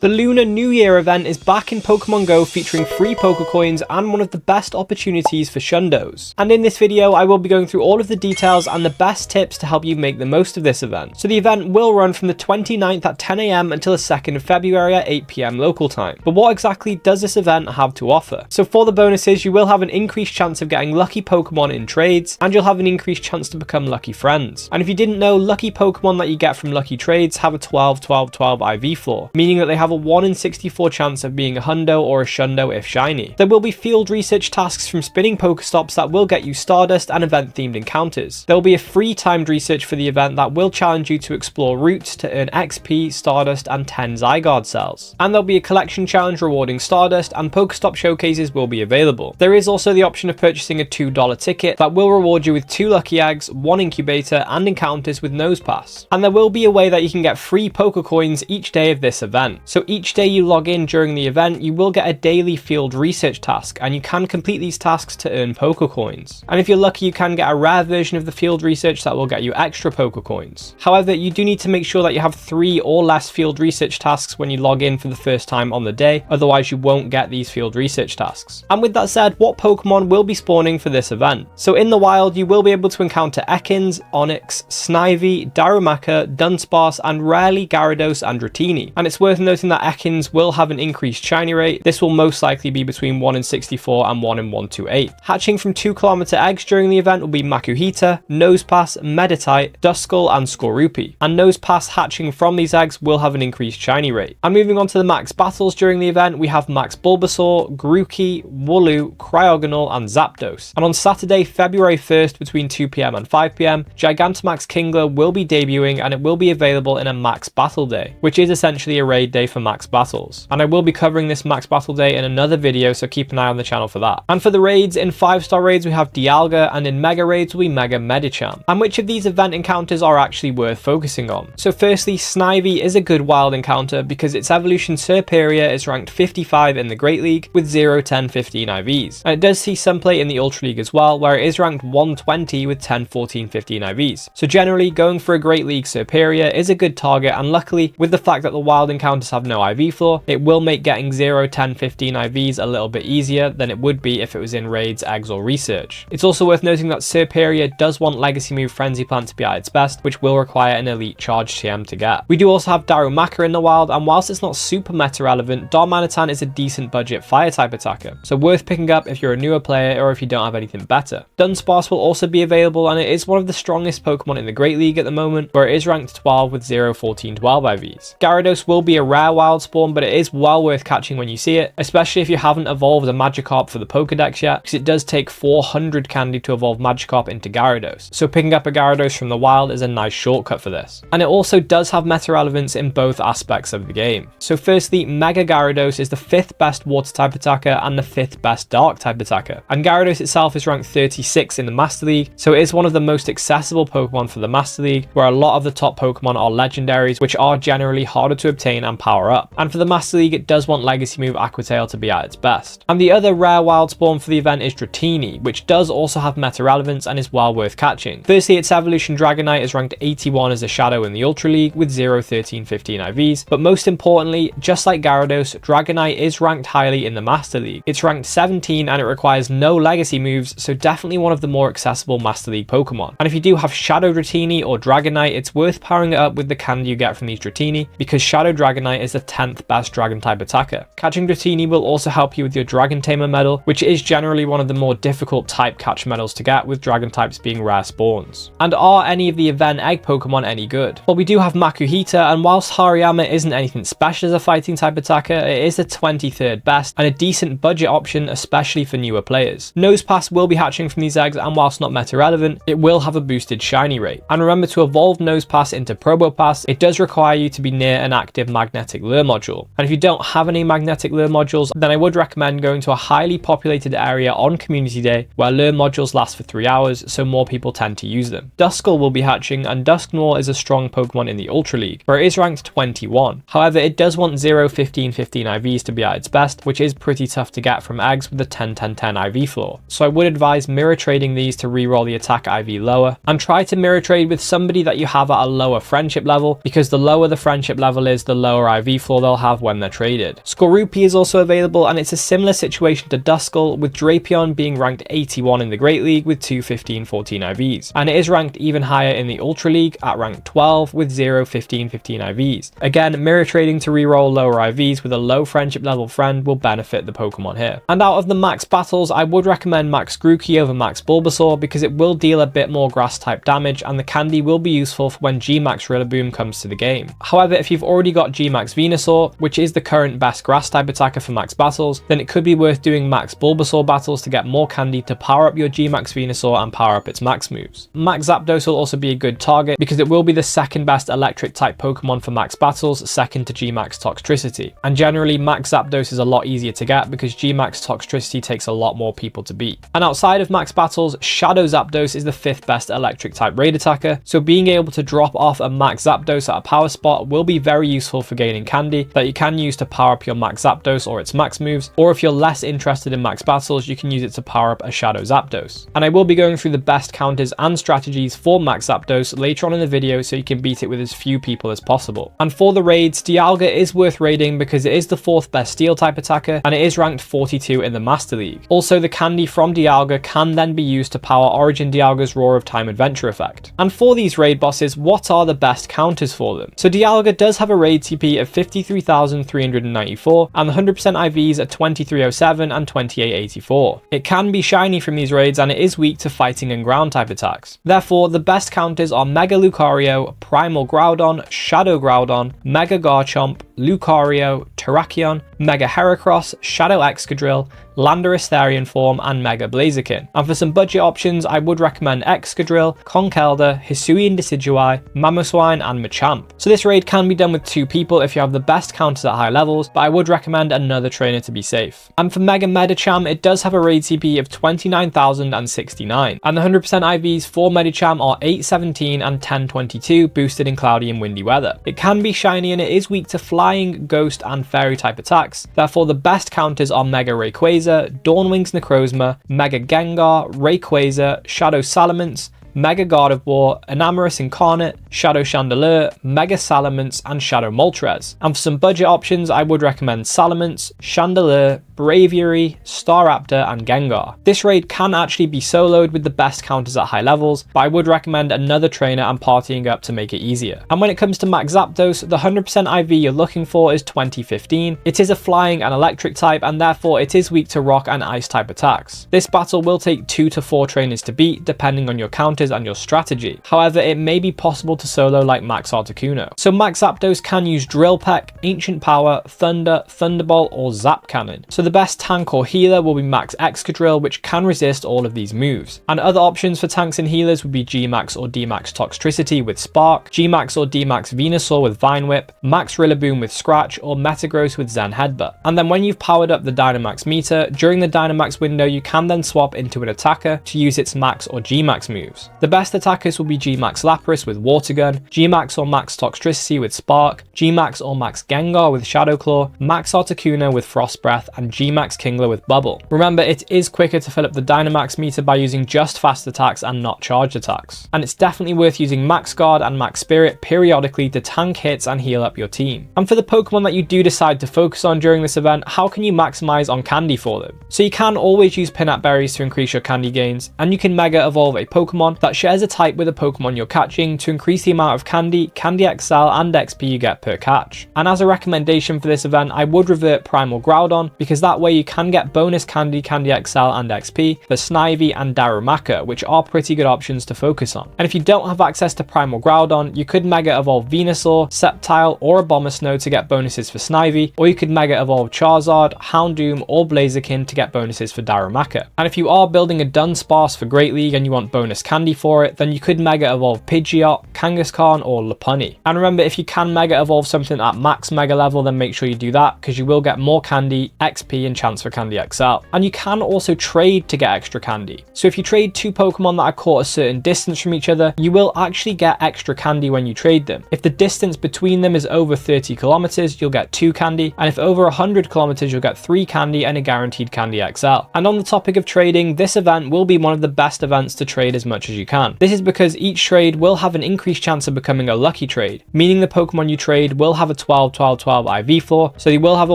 The Lunar New Year event is back in Pokemon Go, featuring free Pokecoins and one of the best opportunities for shundos. And in this video, I will be going through all of the details and the best tips to help you make the most of this event. So the event will run from the 29th at 10 AM until the 2nd of February at 8 PM local time. But what exactly does this event have to offer? So for the bonuses, you will have an increased chance of getting lucky Pokemon in trades, and you'll have an increased chance to become lucky friends. And if you didn't know, lucky Pokemon that you get from lucky trades have a 12-12-12 IV floor, meaning that they have a 1 in 64 chance of being a hundo or a shundo if shiny. There will be field research tasks from spinning Pokestops that will get you Stardust and event themed encounters. There will be a free timed research for the event that will challenge you to explore routes to earn XP, Stardust and 10 Zygarde cells. And there'll be a collection challenge rewarding Stardust, and Pokestop showcases will be available. There is also the option of purchasing a $2 ticket that will reward you with 2 lucky eggs, 1 incubator and encounters with Nose Pass. And there will be a way that you can get free Pokecoins each day of this event. So each day you log in during the event, you will get a daily field research task, and you can complete these tasks to earn Pokecoins. And if you're lucky, you can get a rare version of the field research that will get you extra Pokecoins. However, you do need to make sure that you have 3 or less field research tasks when you log in for the first time on the day, otherwise you won't get these field research tasks. And with that said, what Pokemon will be spawning for this event? So in the wild, you will be able to encounter Ekans, Onix, Snivy, Darumaka, Dunsparce, and rarely Gyarados and Dratini. And it's worth noting that Ekans will have an increased shiny rate. This will most likely be between 1 in 64 and 1 in 128. Hatching from 2km eggs during the event will be Makuhita, Nosepass, Meditite, Duskull and Skorupi. And Nosepass hatching from these eggs will have an increased shiny rate. And moving on to the max battles during the event, we have Max Bulbasaur, Grookey, Wooloo, Cryogonal and Zapdos. And on Saturday, February 1st between 2 PM and 5 PM, Gigantamax Kingler will be debuting, and it will be available in a max battle day, which is essentially a raid day for max battles. And I will be covering this max battle day in another video, so keep an eye on the channel for that. And for the raids, in 5-star raids we have Dialga, and in mega raids will be Mega Medicham. And which of these event encounters are actually worth focusing on? So firstly, Snivy is a good wild encounter because its evolution Serperior is ranked 55 in the Great League with 0, 10, 15 IVs. And it does see some play in the Ultra League as well, where it is ranked 120 with 10, 14, 15 IVs. So generally, going for a Great League Serperior is a good target, and luckily, with the fact that the wild encounters have no IV floor, it will make getting 0, 10, 15 IVs a little bit easier than it would be if it was in raids, eggs or research. It's also worth noting that Serperior does want Legacy move Frenzy Plant to be at its best, which will require an elite charge TM to get. We do also have Darumaka in the wild, and whilst it's not super meta relevant, Darmanitan is a decent budget fire type attacker, so worth picking up if you're a newer player or if you don't have anything better. Dunsparce will also be available, and it is one of the strongest Pokemon in the Great League at the moment, where it is ranked 12 with 0, 14, 12 IVs. Gyarados will be a rare wild spawn, but it is well worth catching when you see it, especially if you haven't evolved a Magikarp for the Pokedex yet, because it does take 400 candy to evolve Magikarp into Gyarados, so picking up a Gyarados from the wild is a nice shortcut for this. And it also does have meta relevance in both aspects of the game. So firstly, Mega Gyarados is the 5th best water type attacker and the 5th best dark type attacker, and Gyarados itself is ranked 36 in the Master League, so it is one of the most accessible Pokemon for the Master League, where a lot of the top Pokemon are legendaries, which are generally harder to obtain and power up. And for the Master League, it does want Legacy move Aqua Tail to be at its best. And the other rare wild spawn for the event is Dratini, which does also have meta relevance and is well worth catching. Firstly, its evolution Dragonite is ranked 81 as a shadow in the Ultra League with 0, 13, 15 IVs, but most importantly, just like Gyarados, Dragonite is ranked highly in the Master League. It's ranked 17 and it requires no Legacy moves, so definitely one of the more accessible Master League Pokemon. And if you do have Shadow Dratini or Dragonite, it's worth powering it up with the candy you get from these Dratini, because Shadow Dragonite is the 10th best Dragon type attacker. Catching Dratini will also help you with your Dragon Tamer medal, which is generally one of the more difficult type catch medals to get, with Dragon types being rare spawns. And are any of the event egg Pokemon any good? Well, we do have Makuhita, and whilst Hariyama isn't anything special as a fighting type attacker, it is the 23rd best and a decent budget option, especially for newer players. Nosepass will be hatching from these eggs, and whilst not meta relevant, it will have a boosted shiny rate. And remember to evolve Nosepass into Probopass, it does require you to be near an active magnetic lure module. And if you don't have any magnetic lure modules, then I would recommend going to a highly populated area on community day where lure modules last for 3 hours, so more people tend to use them. Duskull will be hatching, and Dusknoir is a strong Pokemon in the Ultra League, where it is ranked 21. However, it does want 0, 15, 15 IVs to be at its best, which is pretty tough to get from eggs with a 10, 10, 10 IV floor. So I would advise mirror trading these to reroll the attack IV lower, and try to mirror trade with somebody that you have at a lower friendship level, because the lower the friendship level is, the lower IV IV floor they'll have when they're traded. Skorupi is also available, and it's a similar situation to Duskull, with Drapion being ranked 81 in the Great League with 2 15-14 IVs, and it is ranked even higher in the Ultra League at rank 12 with 0 15-15 IVs. Again, mirror trading to reroll lower IVs with a low friendship level friend will benefit the Pokemon here. And out of the max battles, I would recommend Max Grookey over Max Bulbasaur because it will deal a bit more grass type damage, and the candy will be useful for when G-Max Rillaboom comes to the game. However, if you've already got G-Max Venusaur, which is the current best grass type attacker for max battles, then it could be worth doing Max Bulbasaur battles to get more candy to power up your G-Max Venusaur and power up its max moves. Max Zapdos will also be a good target because it will be the second best electric type Pokemon for max battles, second to G-Max Toxtricity. And generally, Max Zapdos is a lot easier to get because G-Max Toxtricity takes a lot more people to beat. And outside of max battles, Shadow Zapdos is the 5th best electric type raid attacker, so being able to drop off a Max Zapdos at a power spot will be very useful for gaining candy that you can use to power up your Max Zapdos or its max moves, or if you're less interested in max battles, you can use it to power up a Shadow Zapdos. And I will be going through the best counters and strategies for Max Zapdos later on in the video so you can beat it with as few people as possible. And for the raids, Dialga is worth raiding because it is the 4th best steel type attacker and it is ranked 42 in the Master League. Also, the candy from Dialga can then be used to power Origin Dialga's Roar of Time Adventure effect. And for these raid bosses, what are the best counters for them? So Dialga does have a raid TP of 53,394 and the 100% IVs at 2307 and 2884. It can be shiny from these raids and it is weak to fighting and ground type attacks. Therefore, the best counters are Mega Lucario, Primal Groudon, Shadow Groudon, Mega Garchomp, Lucario, Terrakion, Mega Heracross, Shadow Excadrill, Landorus Therian form, and Mega Blaziken. And for some budget options, I would recommend Excadrill, Conkeldurr, Hisuian Decidueye, Mamoswine, and Machamp. So this raid can be done with 2 people if you have the best counters at high levels, but I would recommend another trainer to be safe. And for Mega Medicham, it does have a raid CP of 29,069, and the 100% IVs for Medicham are 817 and 1022, boosted in cloudy and windy weather. It can be shiny and it is weak to flying, ghost, and fairy type attacks. Therefore, the best counters are Mega Rayquaza, Dawnwing's Necrozma, Mega Gengar, Rayquaza, Shadow Salamence, Mega Gardevoir, Enamorus Incarnate, Shadow Chandelure, Mega Salamence, and Shadow Moltres. And for some budget options, I would recommend Salamence, Chandelure, Braviary, Staraptor, and Gengar. This raid can actually be soloed with the best counters at high levels, but I would recommend another trainer and partying up to make it easier. And when it comes to Max Zapdos, the 100% IV you're looking for is 2015. It is a flying and electric type, and therefore it is weak to rock and ice type attacks. This battle will take 2 to 4 trainers to beat, depending on your counters and your strategy. However, it may be possible to solo like Max Articuno. So Max Zapdos can use Drill Peck, Ancient Power, Thunder, Thunderbolt, or Zap Cannon. So the best tank or healer will be Max Excadrill, which can resist all of these moves. And other options for tanks and healers would be G-Max or D-Max Toxtricity with Spark, G-Max or D-Max Venusaur with Vine Whip, Max Rillaboom with Scratch, or Metagross with Zen Headbutt. And then when you've powered up the Dynamax meter, during the Dynamax window, you can then swap into an attacker to use its Max or G-Max moves. The best attackers will be G-Max Lapras with Water Gun, G-Max or Max Toxtricity with Spark, G-Max or Max Gengar with Shadow Claw, Max Articuno with Frost Breath, and G-Max Kingler with Bubble. Remember, it is quicker to fill up the Dynamax meter by using just fast attacks and not charged attacks. And it's definitely worth using Max Guard and Max Spirit periodically to tank hits and heal up your team. And for the Pokemon that you do decide to focus on during this event, how can you maximize on candy for them? So you can always use Pinap Berries to increase your candy gains, and you can Mega Evolve a Pokemon that shares a type with a Pokemon you're catching to increase the amount of candy, Candy XL, and XP you get per catch. And as a recommendation for this event, I would revert Primal Groudon, because that way you can get bonus candy, Candy XL, and XP for Snivy and Darumaka, which are pretty good options to focus on. And if you don't have access to Primal Groudon, you could Mega Evolve Venusaur, Sceptile, or Abomasnow to get bonuses for Snivy, or you could Mega Evolve Charizard, Houndoom, or Blaziken to get bonuses for Darumaka. And if you are building a Dunsparce for Great League and you want bonus candy for it, then you could Mega Evolve Pidgeot, Kangaskhan, or Lopunny. And remember, if you can Mega Evolve something at max Mega level, then make sure you do that, because you will get more candy, XP, XP and chance for Candy XL. And you can also trade to get extra candy. So if you trade 2 Pokemon that are caught a certain distance from each other, you will actually get extra candy when you trade them. If the distance between them is over 30 kilometers, you'll get 2 candy, and if over 100 kilometers, you'll get 3 candy and a guaranteed Candy XL. And on the topic of trading, this event will be one of the best events to trade as much as you can. This is because each trade will have an increased chance of becoming a lucky trade, meaning the Pokemon you trade will have a 12-12-12 IV floor, so you will have a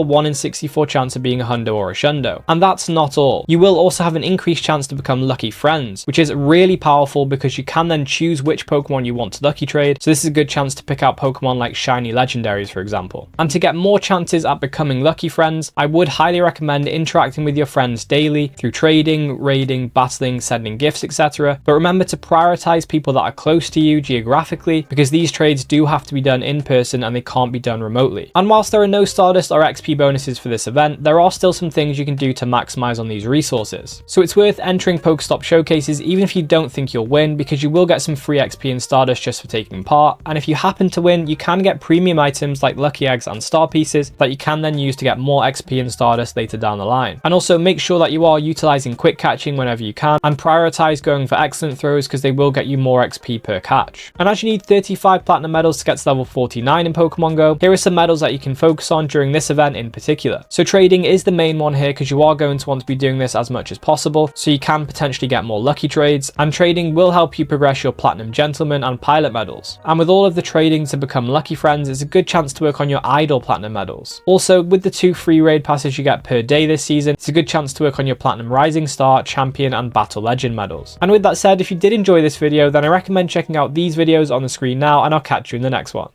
1 in 64 chance of being a hundo or a shundo. And that's not all. You will also have an increased chance to become lucky friends, which is really powerful because you can then choose which Pokemon you want to lucky trade, so this is a good chance to pick out Pokemon like shiny legendaries, for example. And to get more chances at becoming lucky friends, I would highly recommend interacting with your friends daily through trading, raiding, battling, sending gifts, etc. But remember to prioritize people that are close to you geographically, because these trades do have to be done in person and they can't be done remotely. And whilst there are no Stardust or XP bonuses for this event, there are still some things you can do to maximize on these resources. So it's worth entering Pokestop showcases even if you don't think you'll win, because you will get some free XP and Stardust just for taking part. And if you happen to win, you can get premium items like lucky eggs and star pieces that you can then use to get more XP and Stardust later down the line. And also make sure that you are utilizing quick catching whenever you can, and prioritize going for excellent throws because they will get you more XP per catch. And as you need 35 platinum medals to get to level 49 in Pokemon Go, here are some medals that you can focus on during this event in particular. So trading is the main one here because you are going to want to be doing this as much as possible, so you can potentially get more lucky trades, and trading will help you progress your Platinum Gentleman and Pilot medals. And with all of the trading to become lucky friends, it's a good chance to work on your Idol Platinum medals. Also, with the 2 free raid passes you get per day this season, it's a good chance to work on your Platinum Rising Star, Champion and Battle Legend medals. And with that said, if you did enjoy this video, then I recommend checking out these videos on the screen now, and I'll catch you in the next one.